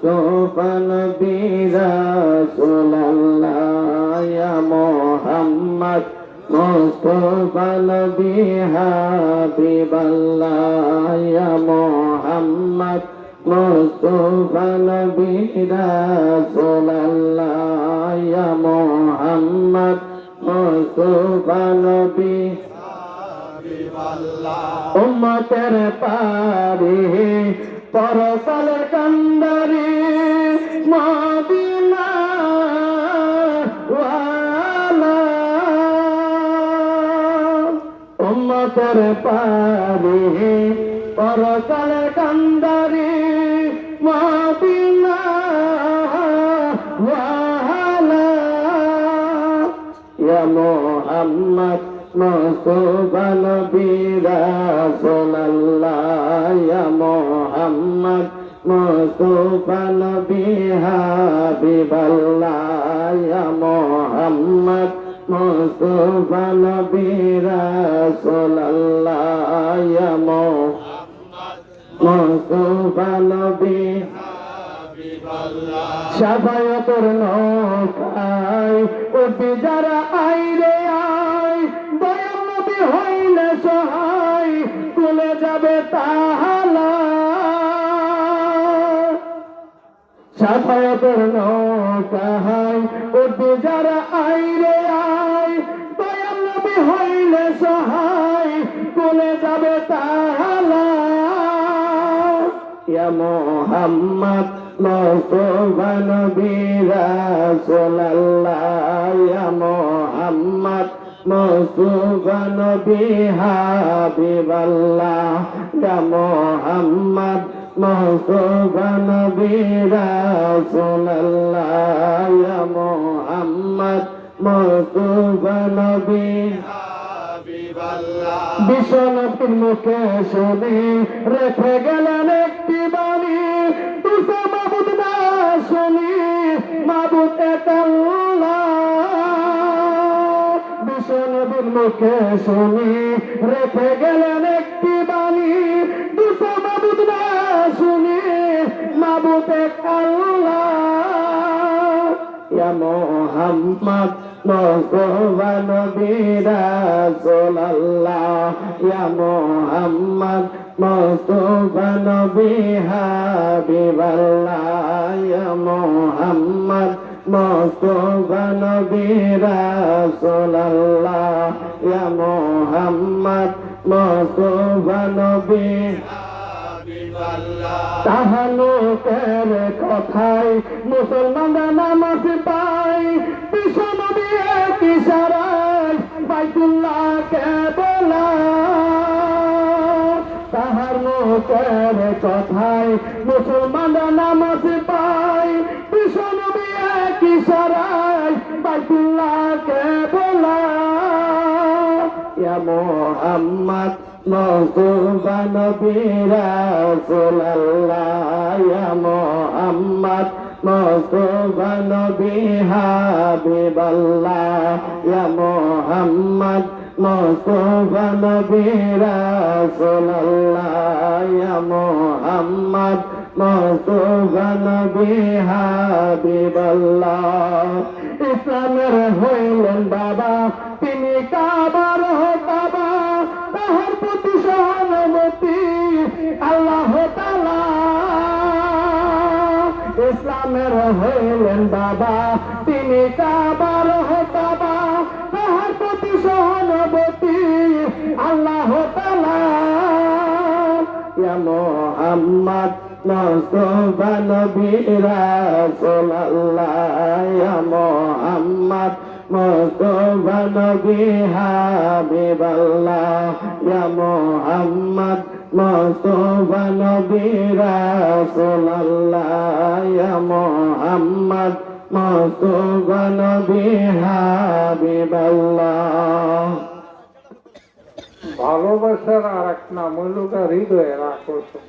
মুস্তাফা নবী রাসূলুল্লাহ ইয়া মুহাম্মদ মুস্তাফা নবী হাবিবাল্লাহ ইয়া মুহাম্মদ মুস্তাফা নবী রাসূলুল্লাহ ইয়া মুহাম্মদ মুস্তাফা নবী হাবিবাল্লাহ উম্মতের পারি পরকালের কান্দারি মদিনা ওয়ালা উম্মতের পারি পরকালের কান্দারি মদিনা ওয়ালা ইয়া মুহাম্মদ মুস্তাফা নবী রাসূলুল্লাহ ইয়া মুহাম্মদ মুস্তাফা নবী হাবিবাল্লাহ ইয়া মুহাম্মদ মুস্তাফা নবী রাসূলুল্লাহ ইয়া মুহাম্মদ মুস্তাফা নবী হাবিবাল্লাহ শাফায়াতের নৌকায় উঠে যারা আইরে আয় দয়াল নবী হইলে সহায় কুলে যাবে তাহালা শাফায়াতের নৌকায় উঠে যারা আইরে আয় দয়াল নবী হইলে সহায় কুলে যাবে তাহালা ইয়া মুহাম্মদ মুস্তাফা নবী রাসূলুল্লাহ ইয়া মুহাম্মদ মুস্তাফা নবী হাবিবাল্লাহ ইয়া মুহাম্মদ মুস্তাফা নবী রাসূলুল্লাহ ইয়া মুহাম্মদ মুস্তাফা নবী বিশ্বনবীর মুখে শুনি রেখে গেলেন একটি বাণী তুসা মাবুদ না শুনি মাবুদ এক আল্লাহ বিশ্বনবীর মুখে শুনি রেখে গেলেন একটি বাণী তুসা মাবুদ না শুনি মাবুদ এক আল্লাহ ইয়া মুহাম্মদ মুস্তাফা নবী রাসূলুল্লাহ ইয়া মুহাম্মদ মুস্তাফা নবী হাবিবাল্লাহ ইয়া মুহাম্মদ মুস্তাফা নবী রাসূলুল্লাহ ইয়া মুহাম্মদ মুস্তাফা নবী তাহালুকের কথায় মুসলমানরা নামাজ পায় বিশ্ব নবী এক ইশারায় বাইতুল্লাহকে বোলায় তাহালুকের কথায় মুসলমানরা নামাজ পায় বিশ্ব নবী এক ইশারায় বাইতুল্লাহকে বোলায় ইয়া মুহাম্মদ মুস্তাফা নবী রাসূলুল্লাহ ইয়া মুহাম্মদ মুস্তাফা নবী হাবিবাল্লাহ ইয়া মুহাম্মদ মুস্তাফা নবী রাসূলুল্লাহ ইয়া মুহাম্মদ মুস্তাফা নবী হাবিবাল্লাহ ইসলামের হইলেন বাবা তিনি কাবার কাবা তাহার প্রতি সহানুভূতি আল্লাহ তাআলা ইসলামের হইলেন বাবা তিনি কাবার কাবা তাহার প্রতি সহানুভূতি আল্লাহ তাআলা ইয়া মুহাম্মদ মুস্তাফা নবী রাসূলুল্লাহ ইয়া মুহাম্মদ মুস্তাফা নবী হাবিবাল্লাহ ইয়া মুহাম্মদ মুস্তাফা নবী রাসূলুল্লাহ ইয়া মুহাম্মদ মুস্তাফা নবী হাবিবাল্লাহ ভালোবাসার আর এক নাম হইল হৃদয়ের আকর্ষণ।